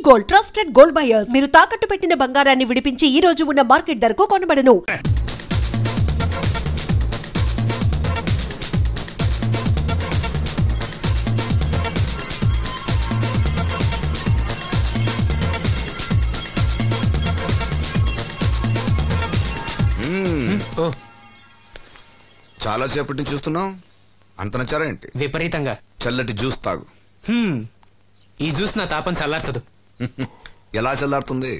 Gold trusted gold buyers. మీరు తాకట్టు పెట్టిన బంగారాన్ని విడిపించి ఈ రోజు ఉన్న మార్కెట్ ధరకు కొనబడను. చాలా సేపటి నుంచి చూస్తున్నావు. అంత నచ్చారా ఏంటి? విపరీతంగా. చల్లటి జ్యూస్ తాగు. ఈ జ్యూస్ నా తాపం చల్లార్చదు. ఎలా చల్లారుతుంది?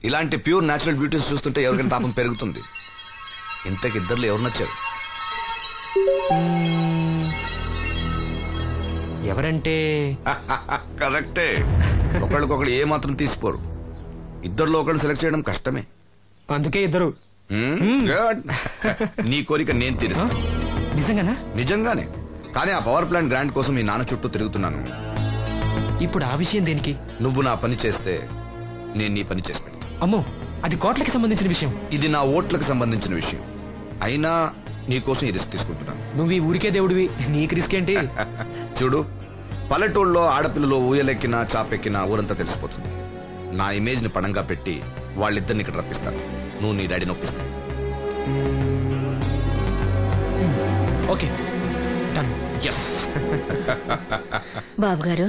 ఇలాంటి ప్యూర్ న్యాచురల్ బ్యూటీస్ చూస్తుంటే ఎవరికైనా తాపం పెరుగుతుంది. ఇంతకి ఇద్దరులో ఎవరు నచ్చారు? ఎవరంటే కరెక్టే. ఒకళ్ళకొకళ్ళు ఏ మాత్రం తీసిపోరు. ఇద్దరులో ఒకళ్ళు సెలెక్ట్ చేయడం కష్టమే. అందుకే ఇద్దరు. నీ కోరిక నేను తీరుస్తాను. నిజంగానా? నిజంగానే. కానీ ఆ పవర్ ప్లాంట్ గ్రాంట్ కోసం మీ నాన్న చుట్టూ తిరుగుతున్నాను. ఇప్పుడు ఆ విషయం దేనికి? నువ్వు నా పని చేస్తే నేను నీ పని చేసి పెడతా. అమ్మో, అది కోట్లకి సంబంధించిన విషయం. ఇది నా ఓట్లకు సంబంధించిన విషయం. అయినా నీకోసం ఈ రిస్క్ తీసుకుంటున్నాను. నువ్వు ఈ ఊరికే దేవుడివి, నీకు రిస్క్ ఏంటి? చూడు, పల్లెటూళ్ళలో ఆడపిల్లలు ఊయలెక్కినా చాపెక్కినా ఊరంతా తెలిసిపోతుంది. నా ఇమేజ్ ని పడంగా పెట్టి వాళ్ళిద్దరిని ఇక్కడ రప్పిస్తాను. నువ్వు నీ డాడీని ఒప్పిస్తావు. Okay, done. ఎస్. బాబు గారు,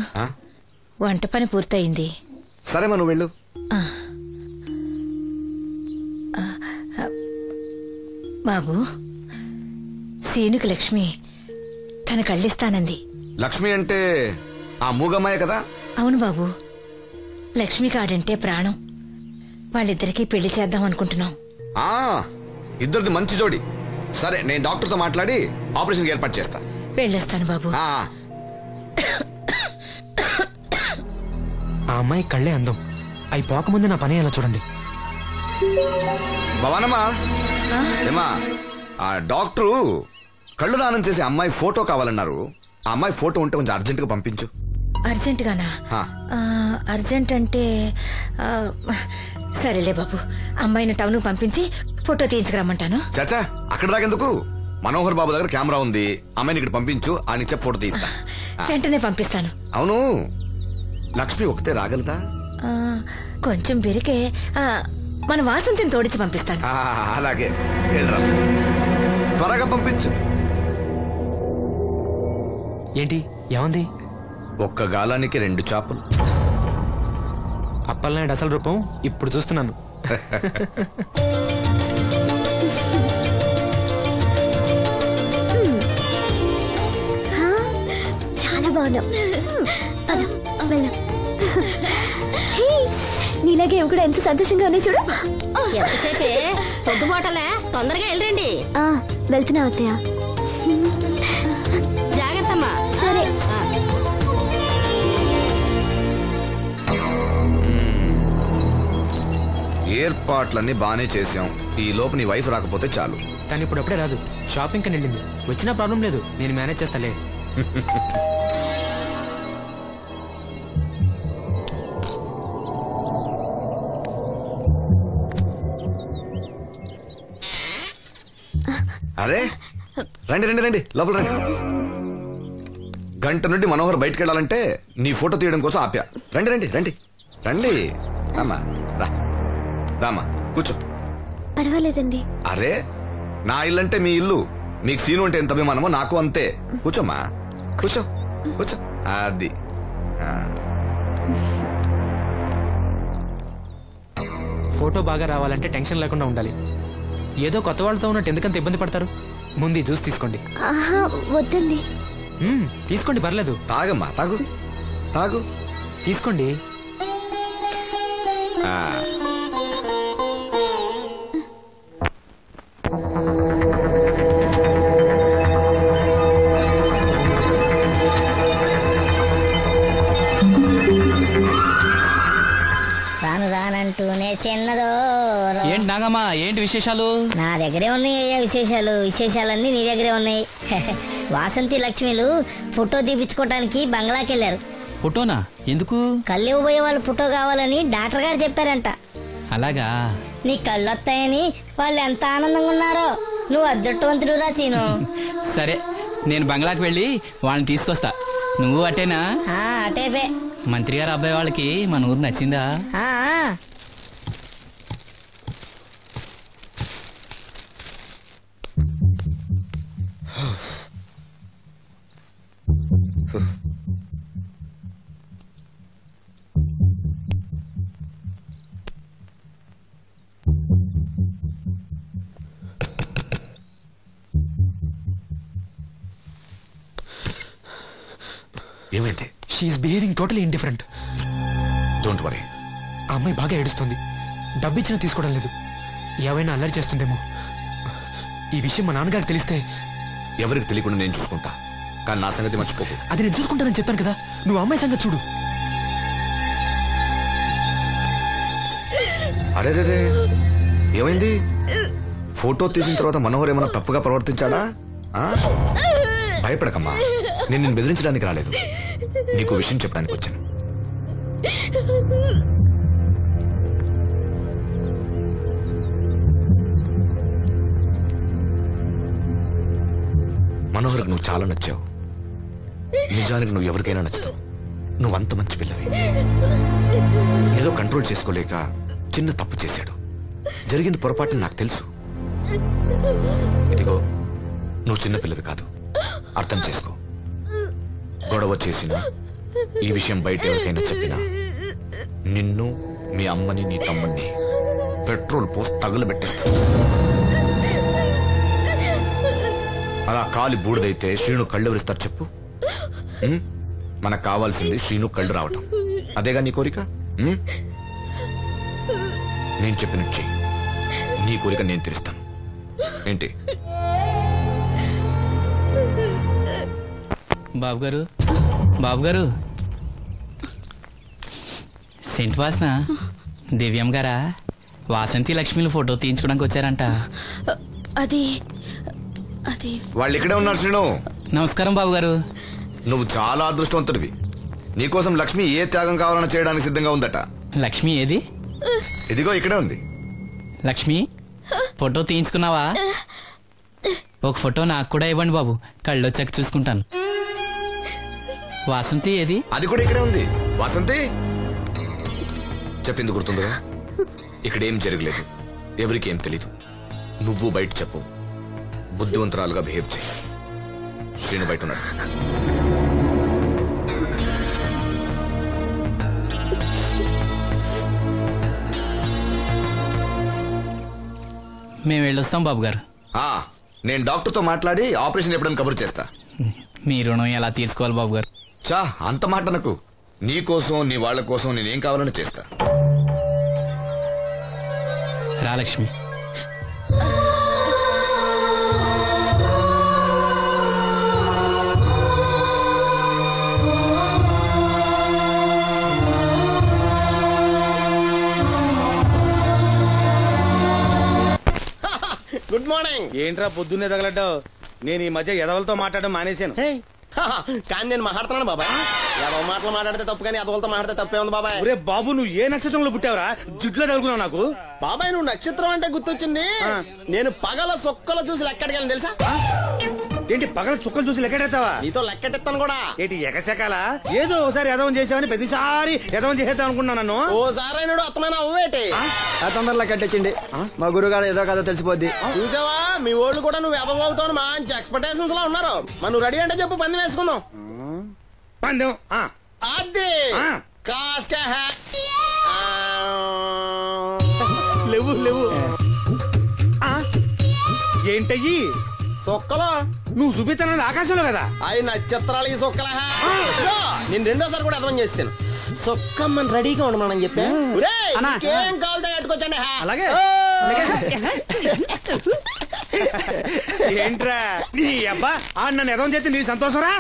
వంట పని పూర్తయింది. సరే మనం వెళ్ళు. బాబు, సీనుకి లక్ష్మి తన కళ్ళిస్తానంది. లక్ష్మి అంటే ఆ మూగమ్మాయే కదా? అవును బాబు, లక్ష్మి కాడంటే ప్రాణం. వాళ్ళిద్దరికీ పెళ్లి చేద్దాం అనుకుంటున్నాం. ఇద్దరిది మంచి జోడి. సరే, నేను డాక్టర్తో మాట్లాడి ఆపరేషన్ ఏర్పాటు చేస్తా. వెళ్ళొస్తాను బాబు. ఆ అమ్మాయి కళ్ళే అందం. అవి పోకముందు నా పని ఎలా చూడండి. భవానమ్మా, ఏమా, ఆ డాక్టరు కళ్ళు దానం చేసే అమ్మాయి ఫోటో కావాలన్నారు. ఆ అమ్మాయి ఫోటో ఉంటే కొంచెం అర్జెంట్ గా పంపించు. అర్జెంట్ గానా? అర్జెంట్ అంటే సరేలే బాబు, అమ్మాయిని టౌన్ పంపించి ఫోటో తీయించుకురమ్మంటాను. చాచా, అక్కడ దాకెందుకు? మనోహర్ బాబు దగ్గర కెమెరా ఉంది. అమ్మాయిని ఇక్కడ పంపించు, ఆయన చెప్పి ఫోటో తీస్తా. వెంటనే పంపిస్తాను. అవును, లక్ష్మి ఒకతే రాగలదా? కొంచెం పెరిగే మన వాసంతిని తోడిచి పంపిస్తాను. అలాగే, వెళ్ళరా, త్వరగా పంపించు. ఏంటి, ఏమంది? ఒక్క గాలానికి 2 చేపలు. అప్పలనాయుడు అసలు రూపం ఇప్పుడు చూస్తున్నాను. చాలా బాగున్నావు. నీలాగే కూడా ఎంత సంతోషంగా ఉన్నాయి చూడు. ఎంతసేపే పొద్దుబాటలే, తొందరగా వెళ్ళండి. వెళ్తున్నా అత్తయ్య. జాగ్రత్తమ్మా. సరే. ఏర్పాట్లన్నీ బానే చేసాం. ఈ లోపు నీ వైఫ్ రాకపోతే చాలు. కానీ ఇప్పుడు అప్పుడే రాదు, షాపింగ్ కని వెళ్ళింది. వచ్చినా ప్రాబ్లం లేదు, నేను మేనేజ్ చేస్తాలే. అరే, రండి రండి రండి, లోపల రండి. గంట నుండి మనోహర్ బయటకు వెళ్ళాలంటే నీ ఫోటో తీయడం కోసం ఆప్యా. రండి రండి రండి రండి. రామా, రా, రామా, కూర్చో. పర్వాలేదండి. అరే, నా ఇల్లు అంటే మీ ఇల్లు. మీకు సీను అంటే ఎంత అభిమానమో నాకు అంతే. కూర్చోమ్మా, కూర్చో కూర్చో. అది ఫోటో బాగా రావాలంటే టెన్షన్ లేకుండా ఉండాలి. ఏదో కొత్త వాళ్ళతో ఉన్నట్టు ఎందుకంత ఇబ్బంది పడతారు? ముందు జ్యూస్ తీసుకోండి. వద్దండి. తీసుకోండి, పర్లేదు. తాగమ్మా, తాగు తాగు, తీసుకోండి. రాను రానంటూనే చిన్నదో. ఏంటి నాగమ్మా, ఏంటి విశేషాలు? నా దగ్గరే ఉన్నాయి విశేషాలు. విశేషాలన్నీ నీ దగ్గరే ఉన్నాయి. వాసంతి లక్ష్మిలు ఫోటో తీపించుకోవటానికి బంగ్లాకి వెళ్లారు. ఫోటోనా? ఎందుకు? కళ్ళు ఇవ్వబోయే వాళ్ళు ఫోటో కావాలని డాక్టర్ గారు చెప్పారంట. అలాగా? నీ కళ్ళు వస్తాయని వాళ్ళు ఎంత ఆనందంగా ఉన్నారో. నువ్వు అదృష్టవంతుడు రా సీను. సరే, నేను బంగ్లాకి వెళ్ళి వాళ్ళని తీసుకొస్తా. నువ్వు అటేనా? అటేపే. మంత్రి గారు అబ్బాయి వాళ్ళకి మన ఊరు నచ్చిందా? ఆ, ఏమైంది? She's behaving totally indifferent. Don't worry. ఆ అమ్మాయి బాగా ఏడుస్తుంది. డబ్బిచ్చినా తీసుకోవడం లేదు. ఏవైనా అల్లరి చేస్తుందేమో. ఈ విషయం మా నాన్నగారికి తెలిస్తే ఎవరికి తెలియకుండా నేను చూసుకుంటా, కానీ నా సంగతి మర్చిపోకు. అది నేను చూసుకుంటానని చెప్పాను కదా, నువ్వు అమ్మాయి సంగతి చూడు. అరే రే, ఏమైంది? ఫోటో తీసిన తర్వాత మనోహర్ ఏమైనా తప్పుగా ప్రవర్తించాడా? ఆ? భయపడకమ్మా, నేను నిన్ను బెదిరించడానికి రాలేదు, నీకు విషయం చెప్పడానికి వచ్చాను. మనోహర్కి నువ్వు చాలా నచ్చావు. నిజానికి నువ్వు ఎవరికైనా నచ్చుతావు. నువ్వంత మంచి పిల్లవి. ఏదో కంట్రోల్ చేసుకోలేక చిన్న తప్పు చేశాడు. జరిగింది పొరపాటుని నాకు తెలుసు. ఇదిగో, నువ్వు చిన్న పిల్లవి కాదు, అర్థం చేసుకో. గొడవ చేసినా, ఈ విషయం బయట ఎవరికైనా చెప్పినా, నిన్ను, మీ అమ్మని, నీ తమ్ముణ్ణి పెట్రోల్ పోసి తగులబెట్టేస్తాను. అలా కాలి బూడిదైతే శ్రీను కళ్ళు ఎవరిస్తారు చెప్పు? మనకు కావాల్సింది శ్రీను కళ్ళు రావటం. అదేగా నీ కోరిక? నేను చెప్పినట్టు చెయ్యి, నీ కోరిక నేను తీరుస్తాను. ఏంటి? బాబు గారు, బాబు గారు, సెంట్ వాసన దివ్యం గారా? వాసంతి లక్ష్మిలు ఫోటో తీయించుకోవడానికి వచ్చారంట. అది అది వాళ్ళు ఇక్కడే ఉన్నారు శ్రీను. నమస్కారం బాబు గారు. నువ్వు చాలా అదృష్టవంతుడివి. నీకోసం లక్ష్మి ఏ త్యాగం కావాలన్నా చేయడానికి సిద్ధంగా ఉందట. లక్ష్మి ఏది? ఇదిగో ఇక్కడే ఉంది. లక్ష్మి, ఫోటో తీయించుకున్నావా? ఒక ఫోటో నాకు కూడా ఇవ్వండి బాబు, కళ్ళు వచ్చాక చూసుకుంటాను. వాసంతి ఏది? అది కూడా ఇక్కడే ఉంది. వాసంతి, చెప్పింది గుర్తుందిగా? ఇక్కడేం జరగలేదు, ఎవరికి ఏం తెలీదు. నువ్వు బయట చెప్పు, బుద్ధివంతరాలుగా బిహేవ్ చేయి. శ్రీను బయట ఉన్నాడు. మేము వెళ్ళొస్తాం బాబు గారు. నేను డాక్టర్తో మాట్లాడి ఆపరేషన్ ఎప్పుడైనా కబురు చేస్తా. మీ రుణం ఎలా తీర్చుకోవాలి బాబు గారు? చా, అంత మాట నాకు. నీ కోసం, నీ వాళ్ళ కోసం నేనేం కావాలని చేస్తా. రా లక్ష్మి. Good morning. ఏంట్రా పొద్దున్నే తగలడ్డావు? నేను ఈ మధ్య ఎదవలతో మాట్లాడడం మానేశాను. కానీ నేను మాట్లాడుతున్నాను బాబాయ్. ఎదవ మాటలు మాట్లాడితే తప్పు, కానీ ఎదవలతో మాట్లాడితే తప్పే ఉంది బాబాయ్. ఒరే బాబు, నువ్వు ఏ నక్షత్రంలో పుట్టావురా? జుట్లో తగులుకున్నావు నాకు. బాబాయ్, నువ్వు నక్షత్రం అంటే గుర్తొచ్చింది. నేను పగల సొక్కలు చూసి లెక్కడికెళ్ళను తెలుసా? ఏంటి పగల చుక్కలు చూసి లెక్కెడతావా? నీతో లెక్కెట్టిస్తాను కూడా. ఏంటి ఎగసెకాల? ఏదో ఒకసారి ఎదవం చేసావని ప్రతిసారి ఎదవం చేసేద్దాం అనుకున్నా నన్ను. ఓసారి అయినాడు అత్తమైన అవ్వేటి తొందరలో కట్టించండి. మా గురుగారు ఏదో కథ తెలిసిపోద్ది. చూసావా, మీ ఓళ్ళు కూడా నువ్వు ఎదవవుతావు మంచి ఎక్స్పెక్టేషన్స్ లో ఉన్నారు. మరి నువ్వు రెడీ అంటే చెప్పు, పందెం వేసుకుందాం. పందెం అది కాస్కా లేవు లేవు. ఏంటయ్యి సొక్కలో? నువ్వు చూపిస్తానది ఆకాశంలో కదా. అవి నక్షత్రాలు. ఈ సొక్కల నేను రెండోసారి కూడా అర్థం చేస్తాను. సొక్కమ్మని రెడీగా ఉండమని చెప్పా. ఏం కావాలితే కట్టుకోవచ్చండి. అలాగే. ఏంట్రా నీ అబ్బా, నన్ను ఎదవం చేస్తే నీ సంతోషరా?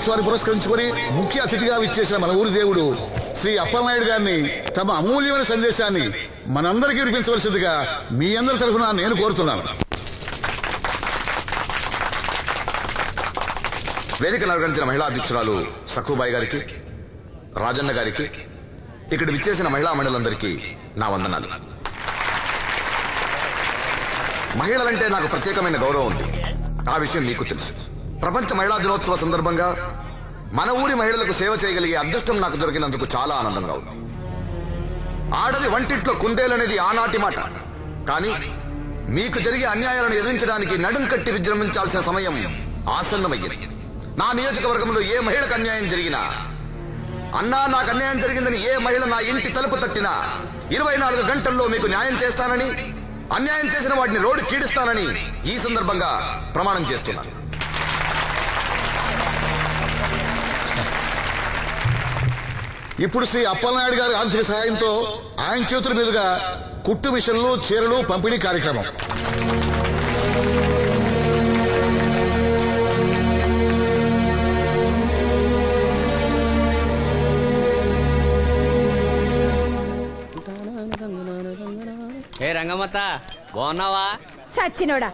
దినోత్సవాన్ని పురస్కరించుకొని ముఖ్య అతిథిగా విచ్చేసిన మన ఊరి దేవుడు శ్రీ అప్పలనాయుడు గారిని తమ అమూల్యమైన సందేశాన్ని మనందరికీ వినిపించవలసిందిగా మీ అందరి తరఫున నేను కోరుతున్నాను. వేదికను అలంకరించిన మహిళా అధ్యక్షురాలు సక్కుబాయి గారికి, రాజన్న గారికి, ఇక్కడ విచ్చేసిన మహిళా మండలందరికీ నా వందనాలు. మహిళలంటే నాకు ప్రత్యేకమైన గౌరవం ఉంది. ఆ విషయం మీకు తెలుసు. ప్రపంచ మహిళా దినోత్సవ సందర్భంగా మన ఊరి మహిళలకు సేవ చేయగలిగే అదృష్టం నాకు దొరికినందుకు చాలా ఆనందంగా ఉంది. ఆడది వంటింట్లో కుందేలనేది ఆనాటి మాట. కానీ మీకు జరిగే అన్యాయాలను ఎదిరించడానికి నడుం కట్టి విజృంభించాల్సిన సమయం ఆసన్నమయ్యింది. నా నియోజకవర్గంలో ఏ మహిళకు అన్యాయం జరిగినా, అన్నా నాకు అన్యాయం జరిగిందని ఏ మహిళ నా ఇంటి తలుపు తట్టినా 24 గంటల్లో మీకు న్యాయం చేస్తానని, అన్యాయం చేసిన వాటిని రోడ్డు కీడిస్తానని ఈ సందర్భంగా ప్రమాణం చేస్తున్నాను. ఇప్పుడు శ్రీ అప్పలనాయుడు గారి ఆర్థిక సహాయంతో ఆయన చేతుల మీదుగా కుట్టు మిషన్లు, చీరలు పంపిణీ కార్యక్రమం. ఏ రంగమ్మత్త బాగున్నావా? సచ్చినోడా,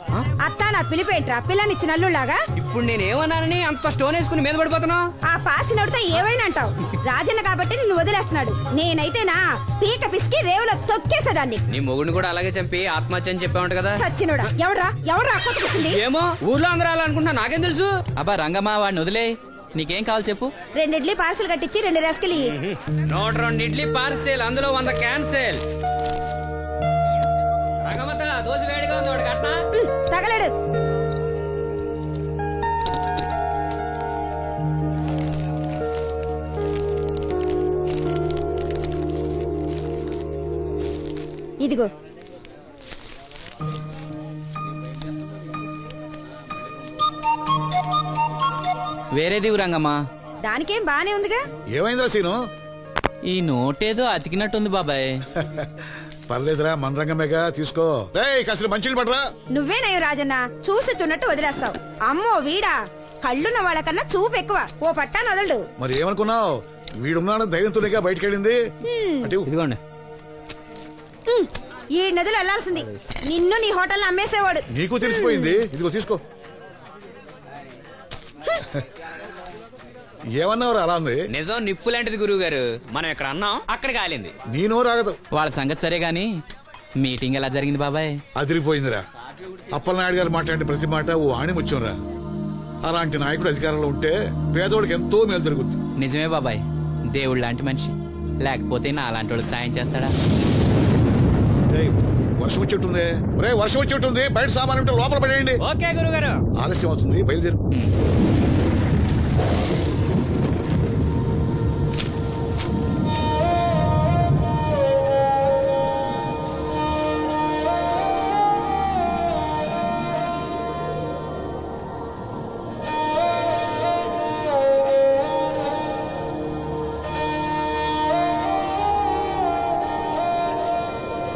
అత్త నా పిలిపేంట్రా పిల్లనిచ్చి నల్లులాగా. ఇప్పుడు నేనేమన్నానని అంత స్టోన్ వేసుకుని మీద పడిపోతున్నావు? ఆ పాసినోడితో ఏవైనా అంటావు. రాజన్న కాబట్టి నిన్ను వదిలేస్తున్నాడు. నేనైతేనా పీక పిసికి రేవులో తొక్కేసేదాన్ని. నీ మొగుడిని కూడా అలాగే చంపి ఆత్మహత్య అని చెప్పావంట కదా. సచ్చినోడా, ఎవరా కొట్టుకుంది? ఏమో ఊర్లో అందరూ అలా అనుకుంటున్నా, నాకేం తెలుసు? అబ్బా రంగమ్మ, వాడిని వదిలే. నీకేం కావాలి చెప్పు. 2 ఇడ్లీ పార్సల్ కట్టించి 2 రస్కలి. 102 ఇడ్లీ పార్సెల్, అందులో 100 క్యాన్సెల్. రంగమ్మత దోశ వేడిగా ఉంది, ఒకటి కట్నా? తగలడు. ఇదిగో. వేరేది రంగమ్మా. దానికేం బానే ఉందిగా. ఏమైందా సీను? ఈ నోటేదో అతికినట్టుంది బాబాయ్. పర్లేదురా, మన రంగమేగా, తీసుకో. కాసిన మంచిలు పడరా. నువ్వేనయ్యో రాజన్న, చూసి చున్నట్టు వదిలేస్తావు. అమ్మో వీడా, కళ్ళున్న వాళ్ళకన్నా చూపు ఎక్కువ. ఓ పట్టా నదలడు. మరి ఏమనుకున్నావు? వీడున్నాడు ధైర్యంతోనేగా బయటకెళ్ళింది. ఇదిగోండి. ఈ నదులు వెళ్లాల్సింది. నిన్ను నీ హోటల్ అమ్మేసేవాడు. నీకు తెలిసిపోయింది. ఇదిగో తీసుకో. ఏమన్నావురా అలా ఉంది? నిజం నిప్పు లాంటిది గురువు గారు. మనం ఇక్కడ అన్నాం, అక్కడ కాలింది. నేను రాగదు. వాళ్ళ సంగతి సరే గాని మీటింగ్ ఎలా జరిగింది బాబాయ్? అదిరిపోయిందిరా. అప్పలనాయుడు గారు మాట్లాడిన ప్రతి మాట ఓ ఆణిముత్యంరా. అలాంటి నాయకుడు అధికారంలో ఉంటే పేదోడికి ఎంతో మేలు జరుగుతుంది. నిజమే బాబాయ్, దేవుడు లాంటి మనిషి. లేకపోతే నా అలాంటి వాళ్ళకి సాయం చేస్తాడా? వర్షం వచ్చేట్టుంది. వర్షం వచ్చేట్టుంది. బయట సామాన్ ఉంటే లోపల పడేయండి. ఓకే గురువు గారు. ఆలస్యం అవుతుంది, బయలుదేరు.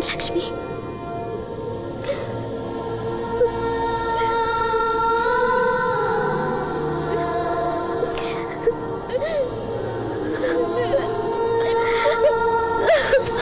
లక్ష్మి,